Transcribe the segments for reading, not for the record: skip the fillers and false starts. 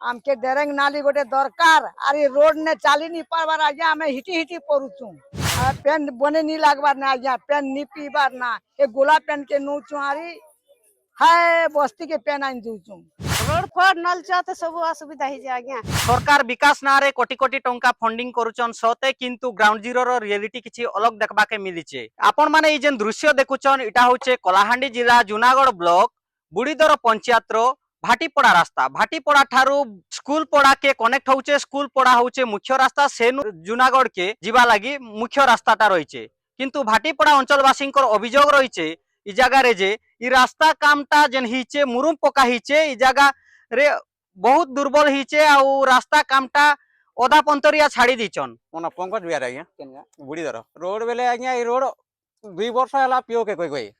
आमके डेरेंग नाली गोटे दरकार अरे रोड ने चाली नहीं पारबार आज्ञा आम हिटी हिटी पड़ुचु पेन बने नहीं लगबार ना आज्ञा पेन नहीं पीबार ना ए गोला पेन के नौचु आरी हाय बस्ती के पेन आइन दूचु रोड फड नलचा तो सब असुविधा ही आज्ञा सरकार विकास ना रे कोटी कोटी टंका फंडिंग करूचन सते किंतु ग्राउंड जीरो रो रियलिटी किछि अलग देखबा के मिलिचे। आपण माने ई जेन दृश्य देखुचन इटा होचे कलाहांडी जिला जूनागढ़ ब्लॉक बुड़ीदर पंचायत रो भाटीपड़ा रास्ता। भाटीपड़ा ठारू स्कूल पड़ा के कनेक्ट होचे। स्कूल पड़ा होचे मुख्य रास्ता से जूनागढ़ के जीवा लगी मुख्य रास्ताटा रहिचे किंतु भाटीपड़ा अंचलवासी अभियोग रहिचे ई जगह रे जे ई रास्ता कामटा जेन हिचे मुरुम पका हिचे ई जगह रे बहुत दुर्बल हिचे आउ रास्ता कामटा ओदा पंतरिया छाड़ी दीचन मोना पंकज बिहार आज्ञा बुड़ीदर रोड बेले आज्ञा ई रोड 2 वर्ष हला पिओ के कोई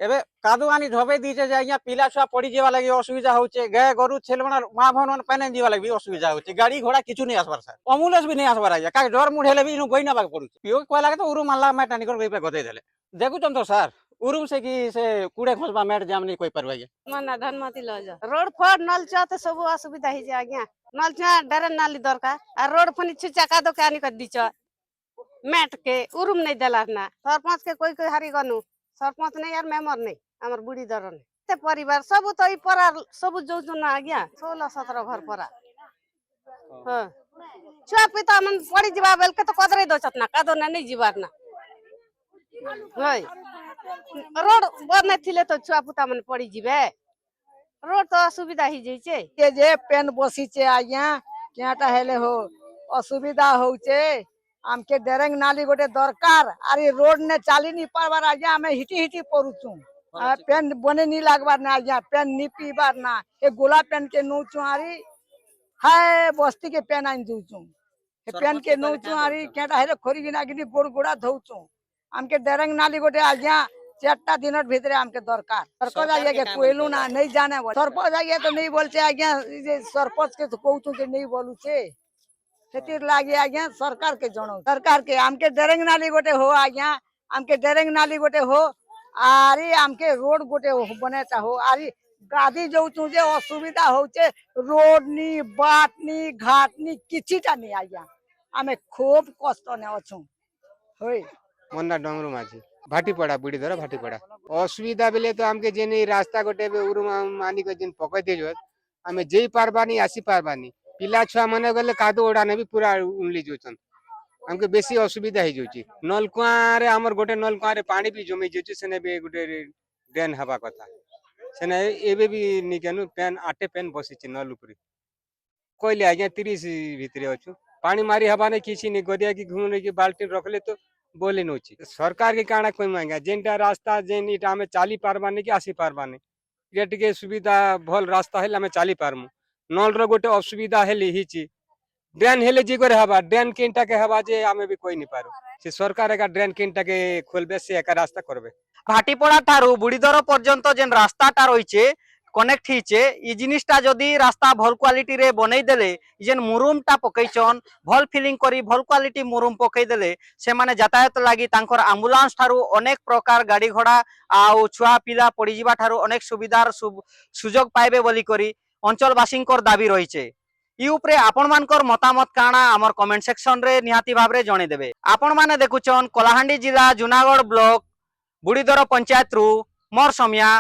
एबे कादु आनी ढबे दीचे जे आज्ञा पिला छुआ पड़ी जेवा लागि असुविधा होचे गाय गरु छेलबना मां भवन मन पेने जीवा लागि असुविधा होचे गाड़ी घोड़ा किछु नहीं आसबार सर एम्बुलेंस भी नहीं आसबार आज्ञा का डर मुढेले भी इनु गइना बाक पड़ु पिओ कोइ लागे तो उरु मानला मैटानिकर गइ पे गदे देले देखु तुम तो सर उरुम से की से कूड़े खोजबा मैट जाम नहीं कोई परवाइए मना धनमती लज रोड फड नलचा तो सब असुविधा ही आज्ञा नलचा डरे नाली दरकार आ रोड फनी छुचा का दो कानी कर दीच मैट के उरुम नहीं देला ना सरपंच के कोई हारी गनु सरपंच नहीं यार मेंबर नहीं हमर बुढ़ी दर नहीं ते परिवार सब तो ई परा सब जो ना आज्ञा 16-17 घर परा हां छुआ पिता मन पड़ी जीवा बेल के तो कदरे दोचत ना कादो ना नहीं जीवार ना होय रोड बने थिले तो छुआ पुता मन पड़ी जीवे रोड तो असुविधा ही जइचे के जे पेन बसीचे आज्ञा केटा हेले हो असुविधा होचे आमके डेरेंग नाली गोटे दरकार अरे रोड ने चाली नहीं पारबार आज्ञा आम हिटी हिटी पड़ुचु पेन बने नहीं लगबार ना आज्ञा पेन नहीं पीबार ना ए गोला पेन के नौचु आरी हाय बस्ती के पेन आइन दूचु पेन के नौचु आरी केटा हेले खोरी गिना गिनी गोड़ गोड़ा धौचु आमके डेरेंग नाली गोटे आज्ञा 4टा दिन भीतर आमके दरकार सरपंच आइए के कोइलू ना नहीं जाने सरपंच आइए तो नहीं बोलचे आज्ञा सरपंच के तो कहूँ के नहीं बोलू छे खेती लागे आज्ञा सरकार के जनो सरकार के आमके डेरेंग नाली गोटे हो आज्ञा आमके डेरेंग नाली गोटे हो आरी आमके रोड गोटे बनेता हो आरी गादी जाऊँ जे असुविधा होचे रोड नी बाट नी घाट नी किछिटा नहीं आज्ञा आमे खूब कष्ट ने अछु होय मन्ना डंगरू माझी भाटीपड़ा बुड़ीदर भाटीपड़ा असुविधा बेले तो हमके जेने रास्ता गोटे उरुम मानी को जेन पकई देजो आमे जेई पारबानी आसी पारबानी पिला छुआ माने गले कादो ओडाने भी पूरा उनली जोचन हमके बेसी असुविधा ही जोची नलकुआ रे हमर गोटे नलकुआ रे पानी भी जमी जोची सेने भी गोटे ड्रेन हवा कथा सेने एबे भी निकेनु पेन आटे पेन बसिची नल उपरी कोइले आज्ञा 30 भितरे अछु पानी मारी हवा ने किछि नि गरिया की घुमने की बाल्टी रखले तो बोले नोची सरकार के काना कोई मांगा जेनटा रास्ता जेन इटा हमें चाली पारबाने की आसी पारबाने ये टिके सुविधा भल रास्ता हेले हमें चाली पारमु नल रो गोटे असुविधा हेले हिची ड्रेन हेले जी करे हवा ड्रेन केनटा के हवा जे हमें भी कोई नहीं पारो से सरकार का ड्रेन केनटा के खोलबे से एक रास्ता करबे भाटीपड़ा ठारू बुड़ीदर पर्यंत जेन रास्ताटा रहिचे कनेक्ट हिचे ई जिनिसटा जदी रास्ता भल क्वालिटी रे बनै देले जेन मुरुमटा पकैचन भल फिलिंग करी भल क्वालिटी मुरुम पकै देले से माने यातायात लागि तांकर एम्बुलेंस ठारू अनेक प्रकार गाड़ी घोड़ा आउ छुआ पिला पड़ी जीवा ठारू अनेक सुविधार सुजोग पाइबे बोली करी अंचलवासींकर दाबी रहिचे ई उपरे आपण मानकर मतामत काना हमर कमेंट सेक्शन रे निहाती भाबरे जणे देबे। आपण माने देखुचन कलाहांडी जिला जूनागढ़ ब्लॉक बुड़ीदर पंचायत रु मोर समिया।